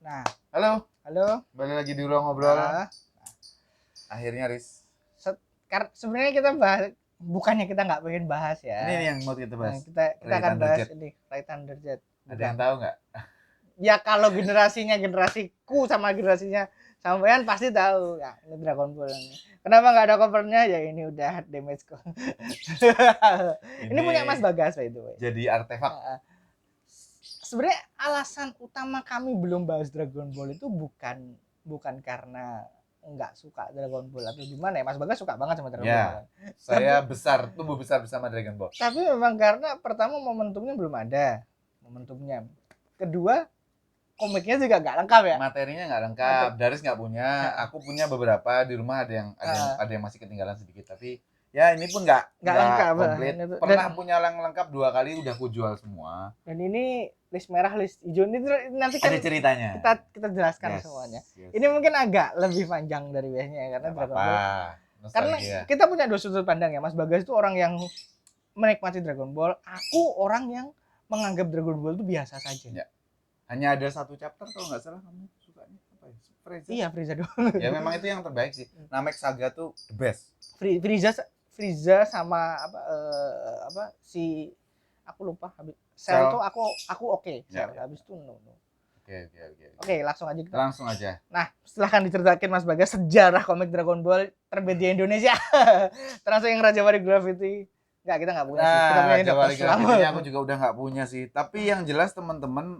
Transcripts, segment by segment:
Nah, Halo, halo. balik lagi di Ruang Ngobrol. Nah, Akhirnya, Riz. sebenarnya kita bahas, bukannya kita nggak pengen bahas ya. Ini nih yang mau kita bahas. Kita akan bahas ini Right Under Jet. Ada yang tahu nggak? Ya kalau generasiku sama generasinya sampean pasti tahu ya, ini Dragon Ball ini. Kenapa nggak ada covernya? Ya ini udah damage kok. Ini punya Mas Bagas by the way. Jadi artefak. Sebenarnya alasan utama kami belum bahas Dragon Ball itu bukan karena nggak suka Dragon Ball atau gimana ya. Mas Bagas suka banget sama Dragon Ball. Saya tumbuh besar bersama Dragon Ball. Tapi memang karena pertama momentumnya belum ada. Kedua, komiknya juga nggak lengkap ya. Materinya nggak lengkap. Daris nggak punya. Aku punya beberapa di rumah, ada yang masih ketinggalan sedikit. Tapi ya ini pun nggak lengkap komplit. Pernah punya yang lengkap 2 kali, udah aku jual semua. Dan ini list merah, list hijau ini nanti kan ada ceritanya. Kita jelaskan semuanya. Ini mungkin agak lebih panjang dari biasanya karena Dragon Ball. Karena kita punya 2 sudut pandang ya. Mas Bagas itu orang yang menikmati Dragon Ball. Aku orang yang menganggap Dragon Ball itu biasa saja. Ya. Hanya ada 1 chapter kalau nggak salah kamu sukanya apa ya? Frieza. Iya, Frieza doang. Ya memang itu yang terbaik sih. Namek Saga tuh the best. Frieza sama si aku lupa habis Cell tuh aku oke. Ya. Habis itu no. Oke, langsung aja kita. Langsung aja. Nah, silahkan diceritakan Mas Bagas sejarah komik Dragon Ball terbit di Indonesia. Termasuk yang Raja Wali Gravity. Enggak, kita enggak punya sih. Kita punya Raja Wali Gravity. Ini aku juga udah enggak punya sih. Tapi yang jelas teman-teman,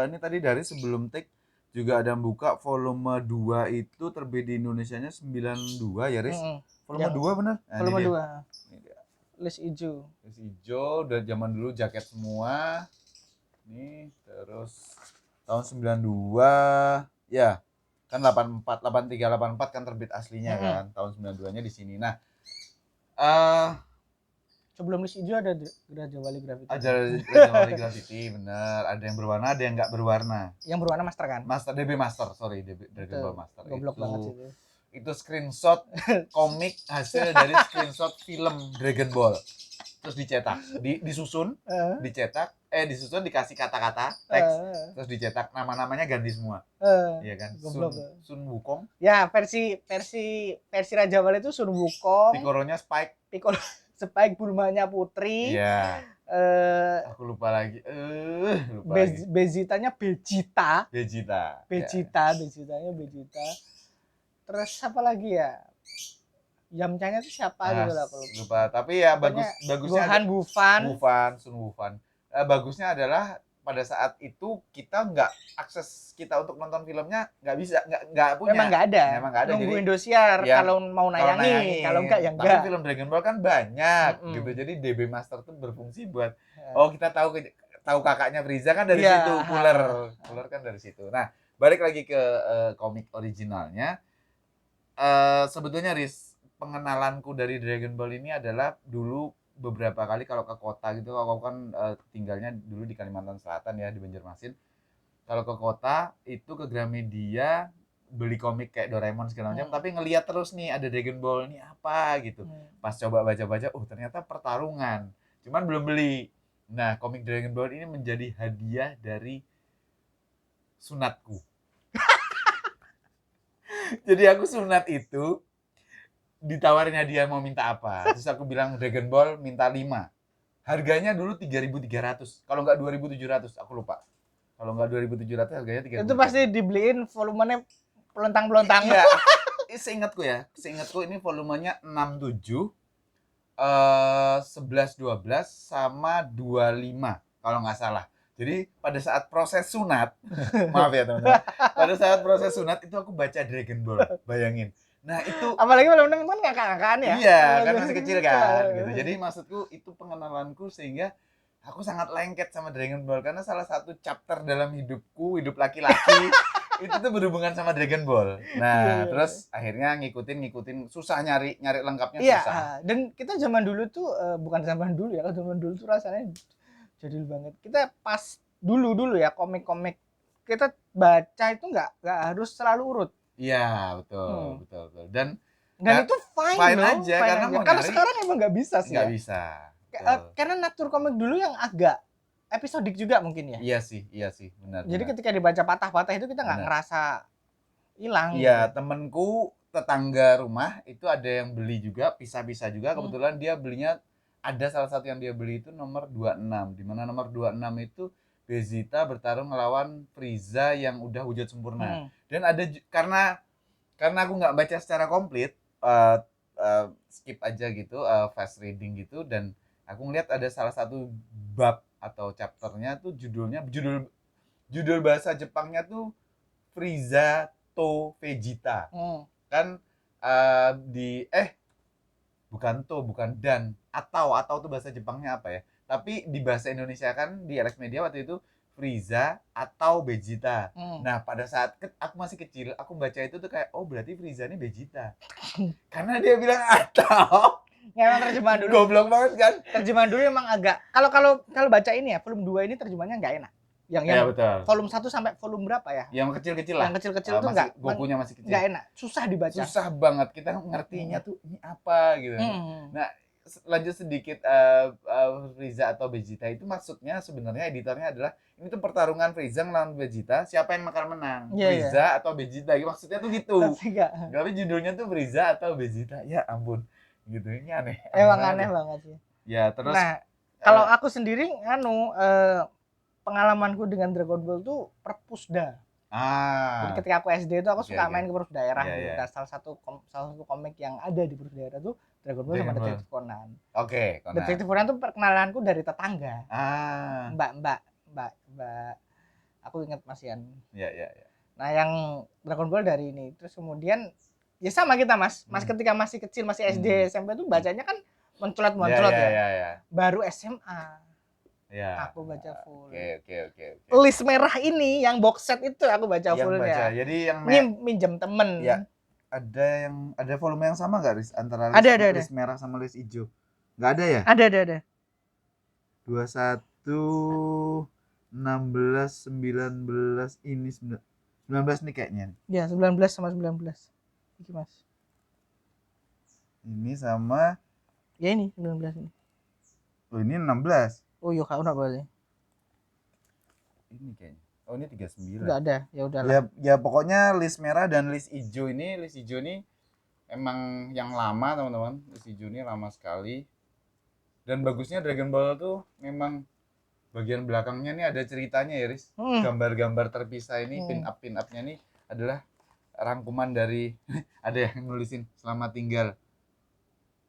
ini tadi dari sebelum take juga ada buka volume 2 itu terbit di Indonesianya 92 ya, Riz? Volume 2 benar? Nah, volume 2. List hijau. List hijau udah zaman dulu jaket semua. Nih, terus tahun 92 ya. Kan 84, 83, 84 kan terbit aslinya kan. Tahun 92-nya di sini. Nah, sebelum list hijau ada Raja Wali Gravity. Ada Raja Wali Gravity, benar. Ada yang berwarna, ada yang nggak berwarna. Yang berwarna Master kan? DB Master, sorry, Dragon Ball Master. Goblok banget sih itu. Itu screenshot komik hasil dari screenshot film Dragon Ball. Terus dicetak, disusun, disusun dikasih kata-kata, teks, terus dicetak, nama-namanya ganti semua. Iya kan? Sun Wukong. Ya, versi Raja Wali itu Sun Wukong. Piccolo-nya Spike, Bulmanya Putri. Iya. Aku lupa lagi. Vegeta-nya Vegeta. Vegeta-nya Vegeta. Terus apa lagi ya? Yamcha-nya itu siapa gitu lah kalau lupa. Tapi ya bagusnya Gohan, Sun Wufan. Bagusnya adalah pada saat itu kita nggak akses kita untuk nonton filmnya nggak punya. Memang nggak ada. Nunggu jadi, Indosiar ya, kalau mau nayangi, kalau enggak ya enggak. Tapi film Dragon Ball kan banyak gitu. Jadi DB Master tuh berfungsi buat kita tahu kakaknya Frieza kan dari situ, Cooler kan dari situ. Nah, balik lagi ke komik originalnya. Sebetulnya Riz, pengenalanku dari Dragon Ball ini adalah dulu beberapa kali kalau ke kota gitu, aku kan tinggalnya dulu di Kalimantan Selatan ya, di Banjarmasin. Kalau ke kota itu ke Gramedia beli komik kayak Doraemon segala macam, tapi ngelihat terus nih ada Dragon Ball ini apa gitu. Pas coba baca-baca, ternyata pertarungan. Cuman belum beli. Nah, komik Dragon Ball ini menjadi hadiah dari sunatku. Jadi aku sunat itu ditawarin hadiah mau minta apa. Terus aku bilang Dragon Ball minta 5. Harganya dulu 3.300. Kalau enggak 2.700, aku lupa. Kalau enggak 2.700 harganya 3.000. Itu pasti dibeliin volumenya pelontang-pelontang. Iya. Seingatku ini volumenya 67, 11, 12 sama 25 kalau nggak salah. Jadi pada saat proses sunat, maaf ya teman-teman. Pada saat proses sunat itu aku baca Dragon Ball, bayangin. Nah itu apalagi teman-teman kan ngakak-ngakakan ya. Iya, kan masih kecil kan gitu. Jadi maksudku itu pengenalanku sehingga aku sangat lengket sama Dragon Ball karena salah satu chapter dalam hidupku, hidup laki-laki itu tuh berhubungan sama Dragon Ball. Nah, terus akhirnya ngikutin susah nyari lengkapnya susah. Dan kita zaman dulu tuh bukan zaman dulu ya, kalau zaman dulu tuh rasanya jadul banget. Kita pas dulu ya komik-komik kita baca itu nggak harus selalu urut. Iya, betul. Dan itu fine aja karena sekarang emang nggak bisa sih. Nggak bisa. Karena natur komik dulu yang agak episodik juga mungkin ya. Iya sih, benar. Jadi ketika dibaca patah-patah itu kita nggak ngerasa hilang. Iya, gitu. temenku tetangga rumah itu ada yang beli juga, pisah-pisah juga. Kebetulan dia belinya ada salah satu yang dia beli itu nomor 26, di mana nomor 26 itu Vegeta bertarung melawan Frieza yang udah wujud sempurna. Dan ada karena aku nggak baca secara komplit, skip aja gitu, fast reading gitu, dan aku ngeliat ada salah satu bab atau chapternya tuh judul bahasa Jepangnya tuh Frieza to Vegeta. Kan bukan dan atau tuh bahasa Jepangnya apa ya? Tapi di bahasa Indonesia kan di Alex Media waktu itu Frieza atau Vegeta. Nah, pada saat aku masih kecil, aku baca itu tuh kayak, oh berarti Frieza ini Vegeta. Karena dia bilang atau. Ya, emang terjemahan dulu. Goblok banget kan? Terjemahan dulu emang agak kalau baca ini ya, volume 2 ini terjemahannya nggak enak. Yang betul. Volume 1 sampai volume berapa ya? Yang kecil-kecil lah. Yang kecil-kecil tuh enggak, Gokunya masih kecil. Enggak enak, susah dibaca. Susah banget, kita ngertinya tuh ini apa gitu. Nah, lanjut sedikit, Frieza atau Vegeta itu maksudnya sebenarnya editornya adalah ini tuh pertarungan Frieza melawan Vegeta, siapa yang bakal menang? Frieza atau Vegeta, maksudnya tuh gitu. Tapi judulnya tuh Frieza atau Vegeta, ya ampun, gitu. Ini aneh. Emang aneh banget sih. Ya terus. Nah, kalau aku sendiri pengalamanku dengan Dragon Ball tuh perpusda. Jadi ketika aku SD itu aku suka main ke perpus daerah. Nah, salah satu komik yang ada di perpus daerah tuh Dragon Ball sama Detektif Conan. Conan. Detektif Conan tuh perkenalanku dari tetangga. Mbak. Aku ingat Masian. Iya. Nah, yang Dragon Ball dari ini. Terus kemudian ya sama kita, Mas. Mas ketika masih kecil, masih SD, SMP tuh bacanya kan mencolot ya. Baru SMA. Ya. Aku baca full. Oke. List merah ini yang box set itu aku baca fullnya. Jadi yang minjem temen. Ya. Ada volume yang sama nggak, Riz? Antara list merah sama list hijau? Nggak ada ya? Ada. 21, 16, 19 ini 19 nih kayaknya. Ya, 19 sama 19. Ini Mas. Ini sama. Ya ini 19 ini. Oh ini 16. Oh iya, kau enggak boleh. Ini kayaknya. Oh ini 39. Enggak ada, ya udahlah. Ya pokoknya list merah dan list hijau ini emang yang lama, teman-teman. List hijau ini lama sekali. Dan bagusnya Dragon Ball tuh memang bagian belakangnya nih ada ceritanya ya, Riz. Gambar-gambar terpisah ini, pin-up-nya nih adalah rangkuman dari ada yang nulisin selamat tinggal.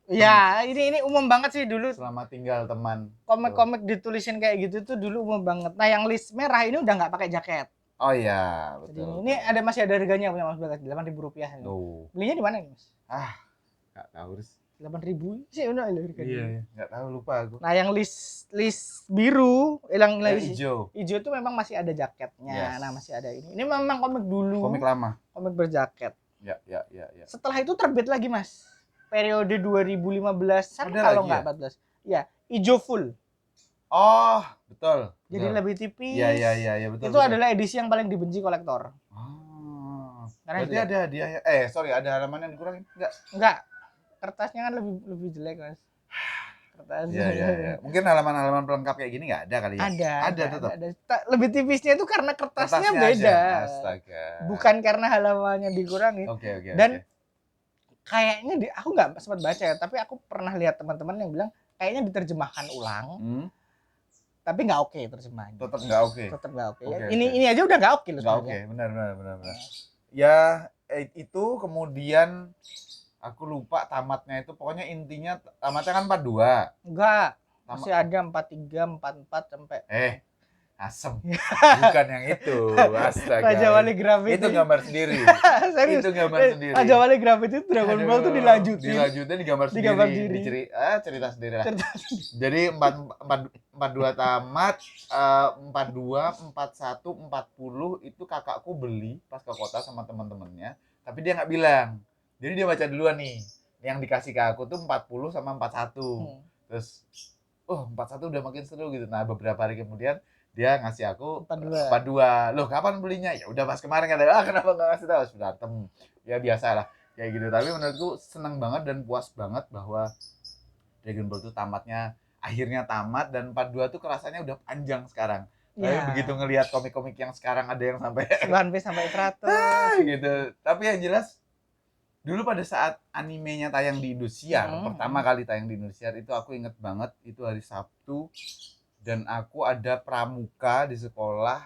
Ya, ini umum banget sih dulu. Selamat tinggal teman. Komik-komik ditulisin kayak gitu tuh dulu umum banget. Nah, yang list merah ini udah nggak pakai jaket. Oh iya, betul. Jadi ini masih ada harganya punya Mas Bagas, Rp8.000. Belinya di mana nih, Mas? Nggak tahu, Riz. 8.000 sih udah harganya. Iya, nggak tahu, lupa aku. Nah, yang list biru, list hijau. Hijau tuh memang masih ada jaketnya. Yes. Nah, masih ada ini. Ini memang komik dulu. Komik lama. Komik berjaket. Ya. Setelah itu terbit lagi, Mas. Periode 2015-an kalau nggak 14. Ya, hijau full. Oh, betul. Jadi lebih tipis. Iya, betul. Itu adalah edisi yang paling dibenci kolektor. Karena berarti ada hadiahnya. Ada halaman yang dikurangin? Enggak. Kertasnya kan lebih jelek, Mas. Kertasnya. Iya. Mungkin halaman-halaman pelengkap kayak gini nggak ada kali ya? Ada tetap. Lebih tipisnya itu karena kertasnya beda. Astaga. Bukan karena halamannya dikurangi. Oke. Dan kayaknya aku nggak sempat baca ya, tapi aku pernah lihat teman-teman yang bilang kayaknya diterjemahkan ulang. Tapi nggak oke terjemahannya. Tetap nggak oke. Ini aja udah nggak oke loh. Nggak oke, benar. Ya, itu kemudian aku lupa tamatnya itu, pokoknya intinya tamatnya kan 42. Enggak. Masih ada 43, 44 sampai. Asem. Bukan yang itu. Astaga. Raja Wali Grafit. Itu gambar sendiri. Itu gambar sendiri. Raja Wali Grafit itu Dragon Ball tuh dilanjutin. Dilanjutin di gambar sendiri. Cerita sendiri lah. Jadi 42 tamat, 42, 41, 40 itu kakakku beli pas ke kota sama teman-temannya, tapi dia nggak bilang. Jadi dia baca duluan nih. Yang dikasih ke aku tuh 40 sama 41. Terus 41 udah makin seru gitu. Nah, beberapa hari kemudian dia ngasih aku 42. Loh, kapan belinya? Ya udah pas kemarin kata, kenapa nggak ngasih tahu? Sudah dateng. Ya biasalah kayak gitu. Tapi menurutku senang banget dan puas banget bahwa Dragon Ball itu tamatnya akhirnya tamat, dan part 2 tuh kerasanya udah panjang sekarang. Tapi Ya. begitu ngelihat komik-komik yang sekarang ada yang sampai 9 piece sampai 100 gitu. Tapi yang jelas dulu pada saat animenya tayang di Indosiar, pertama kali tayang di Indosiar itu aku inget banget, itu hari Sabtu, dan aku ada pramuka di sekolah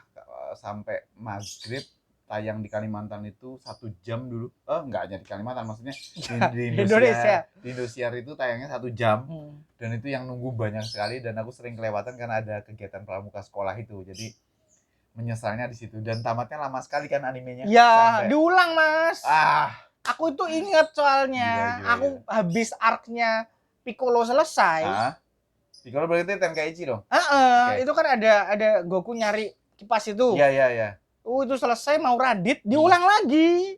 sampai maghrib. Tayang di Kalimantan itu 1 jam dulu. Enggak hanya di Kalimantan, maksudnya di Indonesia. Di Indosiar itu tayangnya 1 jam. Dan itu yang nunggu banyak sekali, dan aku sering kelewatan karena ada kegiatan pramuka sekolah itu. Jadi menyesalnya di situ, dan tamatnya lama sekali kan animenya. Ya, sampai diulang, Mas. Aku itu inget soalnya. Gila. Aku habis arc-nya Piccolo selesai. Piccolo berarti Tenkaichi dong? Itu kan ada Goku nyari kipas itu. Iya. Itu selesai mau Radit, diulang lagi.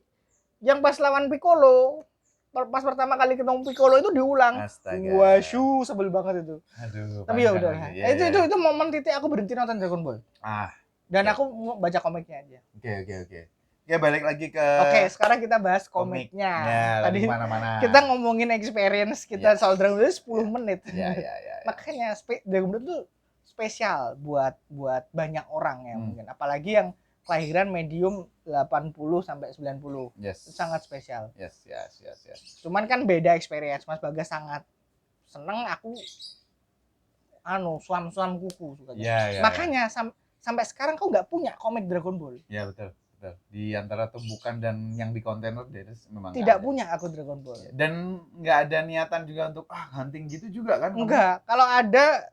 Yang pas lawan Piccolo. Pas pertama kali ketemu Piccolo itu diulang. Astaga. Washu, sebel banget itu. Aduh. Tapi ya udah. Itu momen titik aku berhenti nonton Dragon Ball. Dan aku mau baca komiknya aja. Oke. Ya balik lagi ke. Oke, sekarang kita bahas komiknya. Tadi mana-mana. Kita ngomongin experience kita soal Dragon Ball 10 menit. Iya. Makanya Dragon Ball itu spesial buat banyak orang ya mungkin. Apalagi yang kelahiran medium 80 sampai 90. Yes. Itu sangat spesial. Yes. Cuman kan beda experience. Mas Bagas sangat seneng, aku suam kuku suka. Makanya sampai sekarang kau nggak punya komik Dragon Ball. Iya, betul. Di antara tumbukan dan yang di kontainer memang tidak punya aku Dragon Ball. Dan nggak ada niatan juga untuk hunting gitu juga kan? Enggak. Kalau ada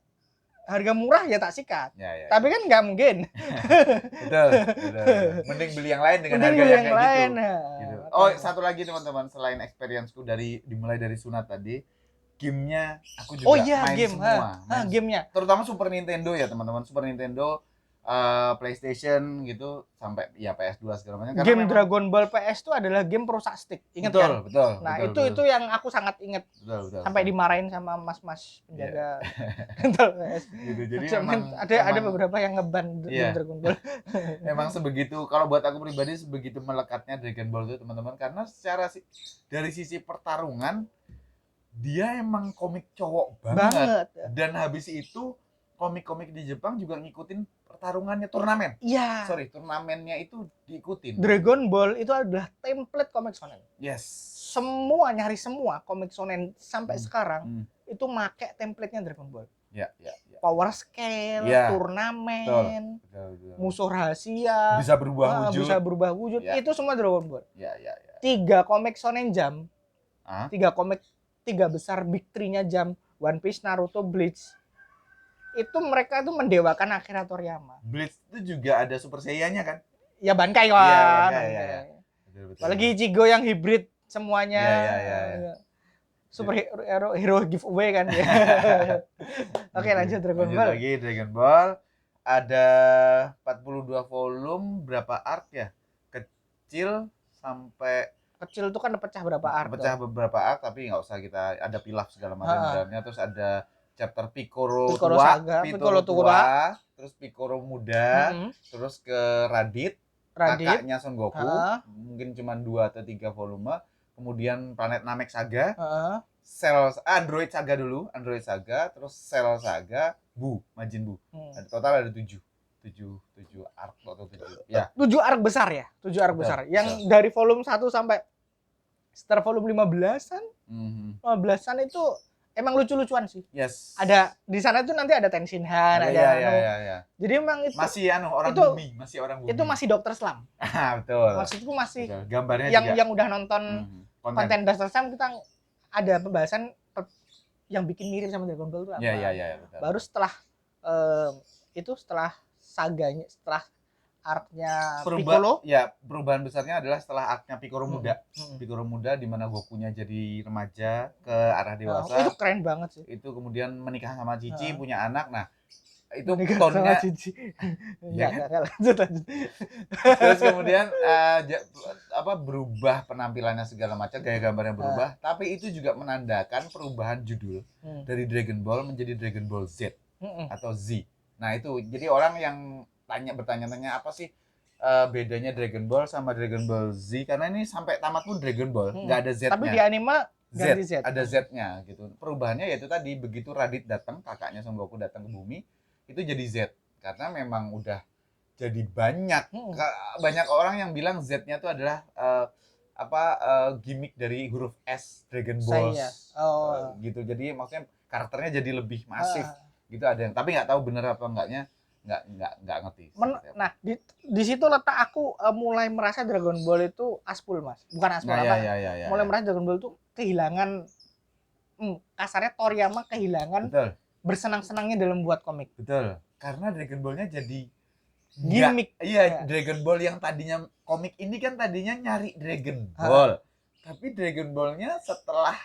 harga murah ya tak sikat. Tapi kan nggak mungkin. Betul. Mending beli yang lain dengan harga yang kayak lain, gitu. Oh, satu lagi teman-teman, selain experience-ku dimulai dari sunat tadi, gamenya aku juga main semua. Gamenya. Terutama Super Nintendo ya teman-teman, Super Nintendo, PlayStation gitu, sampai ya PS2 segala macam. Game Dragon Ball PS itu adalah game perusak stick. Ingat kan? Betul. Nah, itu yang aku sangat ingat. Betul. Sampai dimarahin sama mas-mas penjaga PS. Gitu. Jadi ada beberapa yang ngeban Dragon Ball. Memang sebegitu, kalau buat aku pribadi sebegitu melekatnya Dragon Ball itu teman-teman, karena dari sisi pertarungan dia emang komik cowok banget. Dan habis itu komik-komik di Jepang juga ngikutin pertarungannya, turnamen. Iya. Turnamennya itu diikutin. Dragon Ball itu adalah template komik shonen. Yes. Nyari semua komik shonen sampai sekarang itu make template-nya Dragon Ball. Ya. Power scale, turnamen, musuh rahasia, bisa berubah wujud. Itu semua Dragon Ball. Ya. 3 komik shonen jam. 3 besar big 3-nya jam. One Piece, Naruto, Bleach. Itu mereka tuh mendewakan Akira Toriyama. Bleach itu juga ada Super Saiyan-nya kan? Ya Bankai kan. Iya. Betul. Apalagi Ichigo yang hibrid semuanya. Iya. Super hero giveaway kan. Oke, lanjut Dragon Ball. Lagi Dragon Ball ada 42 volume, berapa arc ya? Kecil tuh kan pecah berapa arc? Pecah beberapa arc, tapi nggak usah kita ada pilaf segala macam dalamnya. Terus ada chapter Piccolo tua, terus Piccolo muda, terus ke Raditz, kakaknya Son Goku, mungkin cuma 2 atau 3 volume, kemudian Planet Namek Saga, Android Saga dulu, terus Cell Saga, Majin Buu. Total ada 7 arc atau 7. Ya. 7 arc besar ya? 7 arc besar. Yang dari volume 1 sampai sekitar volume 15-an. 15-an itu emang lucu-lucuan sih. Yes. Ada di sana tuh nanti ada Tenshinhan, Iya. Jadi emang itu masih orang bumi. Itu masih Dr. Slam. Betul. Maksudku masih betul. Gambarnya yang udah nonton konten Dr. Slam, kita ada pembahasan yang bikin mirip sama Dragon Ball itu apa. Iya, betul. Baru setelah setelah saganya, setelah arc-nya Piccolo. Ya, perubahan besarnya adalah setelah arc-nya Piccolo muda. Piccolo muda di mana Gokunya jadi remaja ke arah dewasa. Itu keren banget sih. Itu kemudian menikah sama Cici, punya anak. Nah, itu tonnya lanjut. Terus kemudian berubah penampilannya segala macam, gaya gambarnya berubah, tapi itu juga menandakan perubahan judul dari Dragon Ball menjadi Dragon Ball Z atau Z. Nah, itu jadi orang yang bertanya-tanya apa sih bedanya Dragon Ball sama Dragon Ball Z, karena ini sampai tamat pun Dragon Ball, nggak ada Z-nya. Tapi di anime ganti Z. Ada Z-nya gitu. Perubahannya yaitu tadi begitu Raditz datang, kakaknya Son Goku datang ke bumi, itu jadi Z. Karena memang udah jadi banyak orang yang bilang Z-nya itu adalah gimmick dari huruf S Dragon Ball. Gitu. Jadi maksudnya karakternya jadi lebih masif. Gitu ada yang, tapi nggak tahu bener apa enggaknya. Nggak ngerti. Nah, di situ letak aku mulai merasa Dragon Ball itu aspul, Mas. Bukan aspul mulai merasa Dragon Ball itu kehilangan kasarnya Toriyama kehilangan bersenang-senangnya dalam buat komik. Betul. Karena Dragon Ball-nya jadi gimmick. Iya, Dragon Ball yang tadinya komik ini kan tadinya nyari Dragon Ball. Tapi Dragon Ball-nya setelah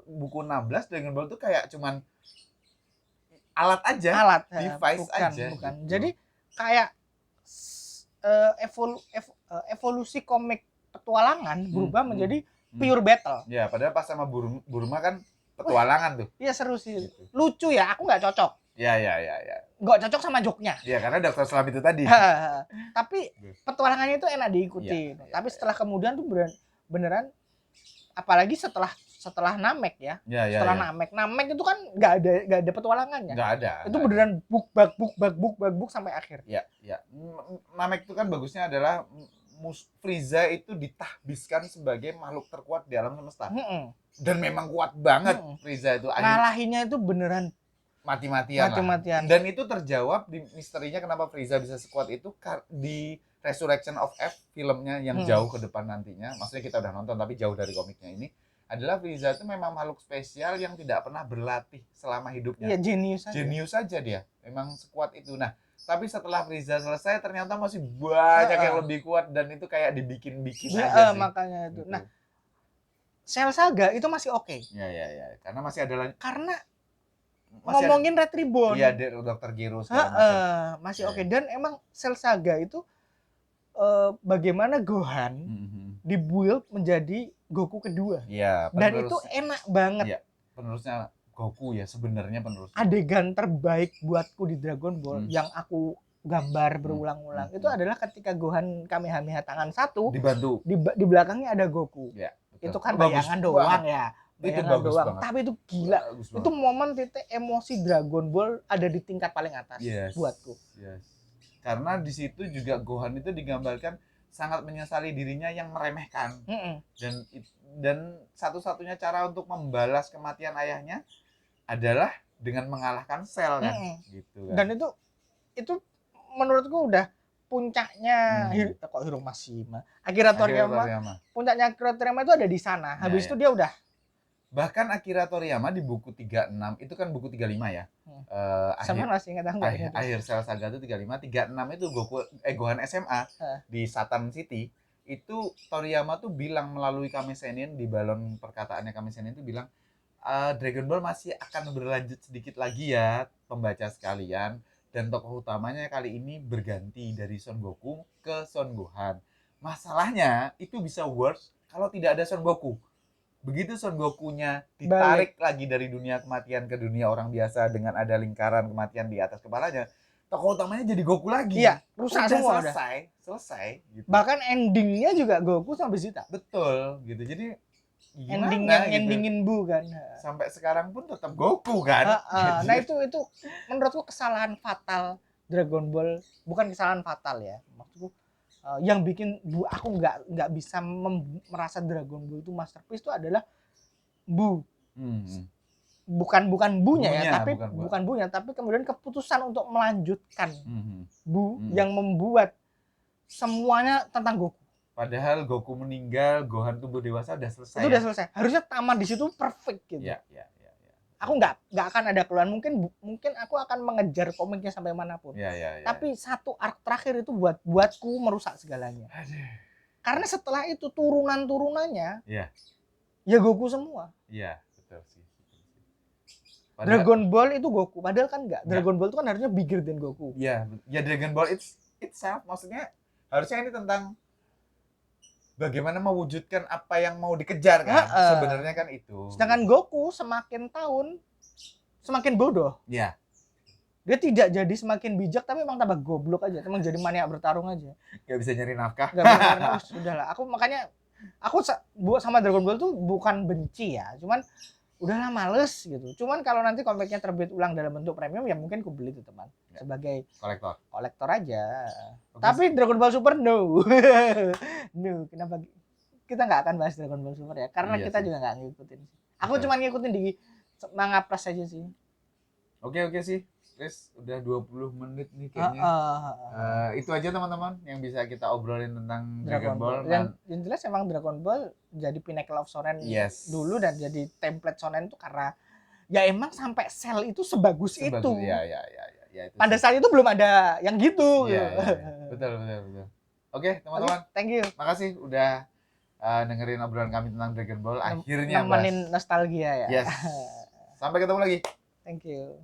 buku 16 Dragon Ball itu kayak cuman alat aja, device bukan, aja. Bukan. Gitu. Jadi kayak evolusi komik petualangan berubah menjadi pure battle. Ya, padahal pas sama Burma kan petualangan tuh. Iya seru sih. Gitu. Lucu ya, aku nggak cocok. Ya. Nggak cocok sama joknya. Ya, karena Dr. Slump itu tadi. Tapi petualangannya itu enak diikuti. Tapi setelah kemudian tuh beneran apalagi setelah Namek ya. Setelah Namek itu kan nggak ada petualangannya. Nggak ada. Itu beneran book sampai akhir. Ya. Namek itu kan bagusnya adalah Frieza itu ditahbiskan sebagai makhluk terkuat di alam semesta. Dan memang kuat banget Frieza itu. Ngalahinnya itu beneran mati-matian. Dan itu terjawab di misterinya kenapa Frieza bisa sekuat itu di Resurrection of F filmnya yang jauh ke depan nantinya. Maksudnya kita udah nonton tapi jauh dari komiknya ini. Adalah Frieza itu memang makhluk spesial yang tidak pernah berlatih selama hidupnya. Iya, jenius aja dia. Memang sekuat itu. Nah, tapi setelah Frieza selesai ternyata masih banyak yang lebih kuat dan itu kayak dibikin-bikin aja sih. Makanya itu. Gitu. Nah, Cell Saga itu masih oke. Ya. Karena masih ada lagi. Karena ngomongin Retribon. Iya, Dr. Gero masih oke. Dan emang Cell Saga itu bagaimana Gohan dibuild menjadi Goku kedua. Iya, dan itu enak banget. Iya, penerusnya Goku ya sebenarnya penerus. Adegan terbaik buatku di Dragon Ball yang aku gambar berulang-ulang itu adalah ketika Gohan Kamehameha tangan satu dibantu. Di belakangnya ada Goku. Ya, itu kan bayangan doang ya. Bayangan doang. Banget. Tapi itu gila. Itu momen titik emosi Dragon Ball ada di tingkat paling atas buatku. Yes. Karena di situ juga Gohan itu digambarkan sangat menyesali dirinya yang meremehkan. Dan satu-satunya cara untuk membalas kematian ayahnya adalah dengan mengalahkan Cell kan. Gitu kan. Dan itu menurutku udah puncaknya Hiromashima. Akira Toriyama. Puncaknya Akira Toriyama itu ada di sana. Habis itu dia udah. Bahkan Akira Toriyama di buku 36 itu kan buku 35 ya. Sama masih ingat akhir Cell Saga itu 35, 36 itu Gohan SMA di Satan City. Itu Toriyama tuh bilang melalui Kame Sennin di balon perkataannya Kame Sennin itu bilang Dragon Ball masih akan berlanjut sedikit lagi ya pembaca sekalian, dan tokoh utamanya kali ini berganti dari Son Goku ke Son Gohan. Masalahnya itu bisa worse kalau tidak ada Son Goku. Begitu Son Gokunya ditarik lagi dari dunia kematian ke dunia orang biasa dengan ada lingkaran kematian di atas kepalanya, tokoh utamanya jadi Goku lagi. Iya, rusak semua selesai gitu. Bahkan endingnya juga Goku sama Vegeta. Betul, gitu. Jadi endingin Bu kan. Sampai sekarang pun tetap Goku kan. Gitu. Nah itu menurutku kesalahan fatal Dragon Ball, bukan kesalahan fatal ya. Maksudku yang bikin aku nggak bisa merasa Dragon Ball itu masterpiece itu adalah Bu. Bukan bunya ya, tapi bukan bunya, tapi kemudian keputusan untuk melanjutkan Bu yang membuat semuanya tentang Goku. Padahal Goku meninggal, Gohan tumbuh dewasa udah selesai. Itu udah selesai. Harusnya tamat di situ perfect gitu. Iya. Aku nggak akan ada keluhan. Mungkin aku akan mengejar komiknya sampai manapun. Iya. Tapi satu arc terakhir itu buatku merusak segalanya. Karena setelah itu turunannya, ya Goku semua. Iya, betul sih. Dragon Ball itu Goku, padahal kan enggak. Dragon Ball itu kan harusnya bigger than Goku. Iya, Dragon Ball itself maksudnya harusnya ini tentang bagaimana mewujudkan apa yang mau dikejar kan. Sebenarnya kan itu. Sedangkan Goku semakin tahun semakin bodoh. Iya. Dia tidak jadi semakin bijak tapi emang tambah goblok aja. Emang jadi maniak bertarung aja. Gak bisa nyari nafkah. Gak bisa nyari nafkah. Sudahlah. Aku makanya aku buat sama Dragon Ball tuh bukan benci ya, cuman udahlah males gitu. Cuman kalau nanti komiknya terbit ulang dalam bentuk premium ya mungkin aku beli tuh teman. Ya. Sebagai kolektor aja. Okay. Tapi Dragon Ball Super no. No, kenapa kita nggak akan bahas Dragon Ball Super ya? Karena kita juga nggak ngikutin. Aku cuma ngikutin di Manga Plus aja sih. Oke sih. Chris, udah 20 menit nih kayaknya. Itu aja teman-teman yang bisa kita obrolin tentang Dragon Ball. Yang jelas emang Dragon Ball jadi pinnacle of shonen dulu dan jadi template shonen itu karena ya emang sampai Cell itu sebagus itu. Ya, itu pada saat itu belum ada yang gitu. Ya. Betul. Oke, teman-teman. Thank you. Makasih udah dengerin obrolan kami tentang Dragon Ball. Akhirnya nemenin nostalgia ya. Yes. Sampai ketemu lagi. Thank you.